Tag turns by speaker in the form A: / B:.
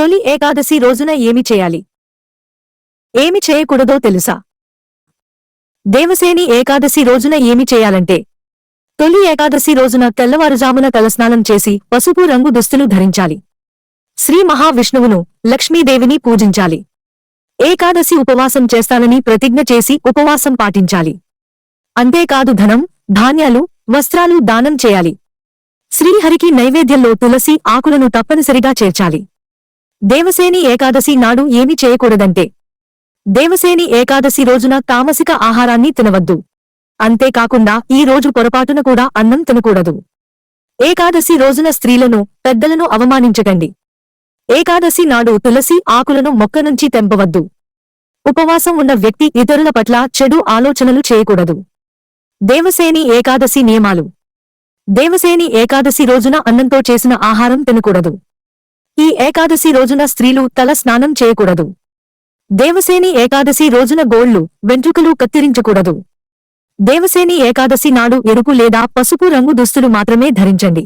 A: తొలి ఏకాదశి రోజున ఏమి చేయాలి? ఏమి చేయకూడదో తెలుసా? దేవసేని ఏకాదశి రోజున ఏమి చేయాలంటే, తొలి ఏకాదశి రోజున తెల్లవారుజామున తలస్నానం చేసి పసుపు రంగు దుస్తులు ధరించాలి. శ్రీ మహావిష్ణువును, లక్ష్మీదేవిని పూజించాలి. ఏకాదశి ఉపవాసం చేస్తానని ప్రతిజ్ఞ చేసి ఉపవాసం పాటించాలి. అంతేకాదు ధనం, ధాన్యాలు, వస్త్రాలు దానం చేయాలి. శ్రీహరికి నైవేద్యంలో తులసి ఆకులను తప్పనిసరిగా చేర్చాలి. దేవసేని ఏకాదశి నాడు ఏమి చేయకూడదంటే, దేవసేని ఏకాదశి రోజున తామసిక ఆహారాన్ని తినవద్దు. అంతేకాకుండా ఈ రోజు పొరపాటున కూడా అన్నం తినకూడదు. ఏకాదశి రోజున స్త్రీలను, పెద్దలను అవమానించకండి. ఏకాదశి నాడు తులసి ఆకులను మొక్క నుంచి తెంపవద్దు. ఉపవాసం ఉన్న వ్యక్తి ఇతరుల పట్ల చెడు ఆలోచనలు చేయకూడదు. దేవసేని ఏకాదశి నియమాలు. దేవసేని ఏకాదశి రోజున అన్నంతో చేసిన ఆహారం తినకూడదు. ఈ ఏకాదశి రోజున స్త్రీలు తల స్నానం చేయకూడదు. దేవసేని ఏకాదశి రోజున గోళ్లు, వెంట్రుకలు కత్తిరించకూడదు. దేవసేని ఏకాదశి నాడు ఎరుపు లేదా పసుపు రంగు దుస్తులు మాత్రమే ధరించండి.